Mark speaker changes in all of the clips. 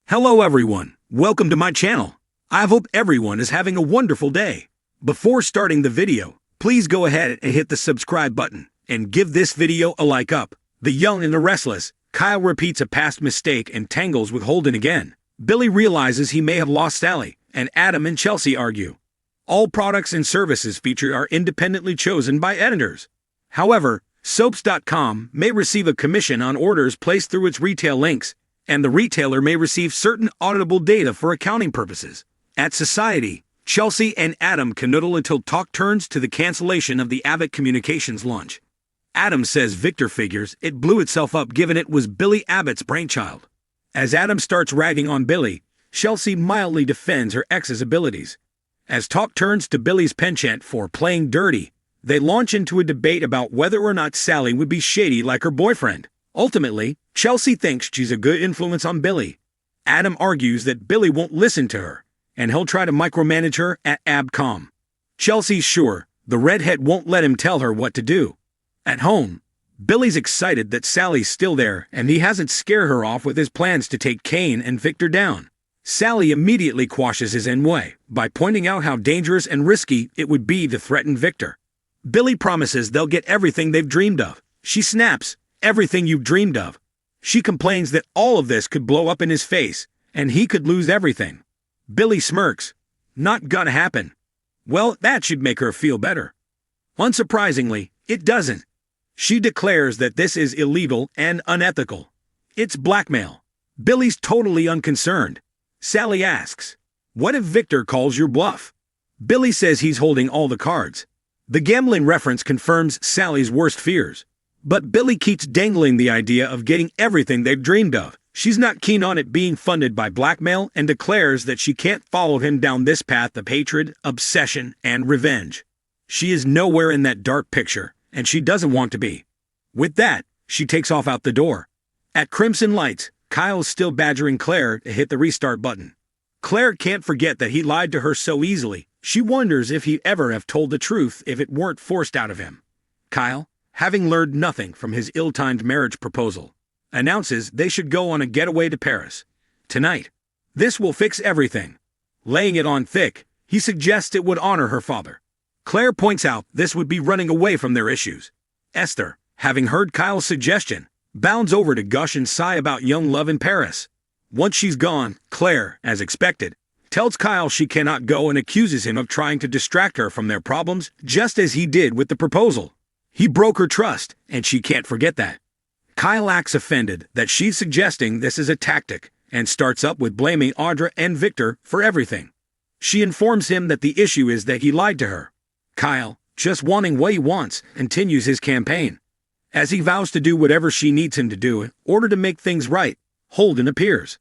Speaker 1: Hello everyone, welcome to my channel. I hope everyone is having a wonderful day. Before starting the video, please go ahead and hit the subscribe button and give this video a like up. The young and the restless, Kyle repeats a past mistake and tangles with Holden again. Billy realizes he may have lost Sally, and Adam and Chelsea argue. All products and services featured are independently chosen by editors. However, soaps.com may receive a commission on orders placed through its retail links, and the retailer may receive certain auditable data for accounting purposes. At Society, Chelsea and Adam canoodle until talk turns to the cancellation of the Abbott Communications launch. Adam says Victor figures it blew itself up given it was Billy Abbott's brainchild. As Adam starts ragging on Billy, Chelsea mildly defends her ex's abilities. As talk turns to Billy's penchant for playing dirty, they launch into a debate about whether or not Sally would be shady like her boyfriend. Ultimately, Chelsea thinks she's a good influence on Billy. Adam argues that Billy won't listen to her, and he'll try to micromanage her at Abcom. Chelsea's sure the redhead won't let him tell her what to do. At home, Billy's excited that Sally's still there and he hasn't scared her off with his plans to take Kane and Victor down. Sally immediately quashes his ennui by pointing out how dangerous and risky it would be to threaten Victor. Billy promises they'll get everything they've dreamed of. She snaps, "Everything you've dreamed of." She complains that all of this could blow up in his face, and he could lose everything. Billy smirks. "Not gonna happen." Well, that should make her feel better. Unsurprisingly, it doesn't. She declares that this is illegal and unethical. It's blackmail. Billy's totally unconcerned. Sally asks, "What if Victor calls your bluff?" Billy says he's holding all the cards. The gambling reference confirms Sally's worst fears. But Billy keeps dangling the idea of getting everything they've dreamed of. She's not keen on it being funded by blackmail and declares that she can't follow him down this path of hatred, obsession, and revenge. She is nowhere in that dark picture, and she doesn't want to be. With that, she takes off out the door. At Crimson Lights, Kyle's still badgering Claire to hit the restart button. Claire can't forget that he lied to her so easily. She wonders if he'd ever have told the truth if it weren't forced out of him. Kyle, having learned nothing from his ill-timed marriage proposal, announces they should go on a getaway to Paris tonight. This will fix everything. Laying it on thick, he suggests it would honor her father. Claire points out this would be running away from their issues. Esther, having heard Kyle's suggestion, bounds over to gush and sigh about young love in Paris. Once she's gone, Claire, as expected, tells Kyle she cannot go and accuses him of trying to distract her from their problems just as he did with the proposal. He broke her trust, and she can't forget that. Kyle acts offended that she's suggesting this is a tactic and starts up with blaming Audra and Victor for everything. She informs him that the issue is that he lied to her. Kyle, just wanting what he wants, continues his campaign. As he vows to do whatever she needs him to do in order to make things right, Holden appears.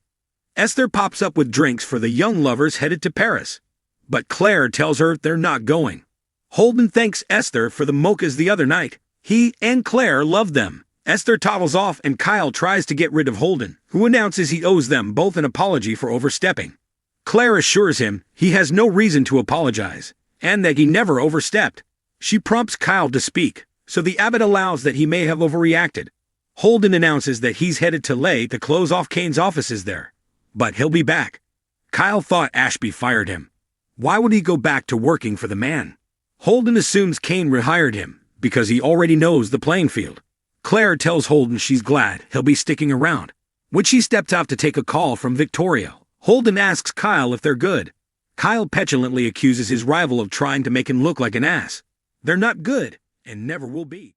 Speaker 1: Esther pops up with drinks for the young lovers headed to Paris, but Claire tells her they're not going. Holden thanks Esther for the mochas the other night. He and Claire love them. Esther toddles off and Kyle tries to get rid of Holden, who announces he owes them both an apology for overstepping. Claire assures him he has no reason to apologize, and that he never overstepped. She prompts Kyle to speak, so the abbot allows that he may have overreacted. Holden announces that he's headed to Lay to close off Kane's offices there, but he'll be back. Kyle thought Ashby fired him. Why would he go back to working for the man? Holden assumes Kane rehired him, because he already knows the playing field. Claire tells Holden she's glad he'll be sticking around. When she steps out to take a call from Victoria, Holden asks Kyle if they're good. Kyle petulantly accuses his rival of trying to make him look like an ass. They're not good, and never will be.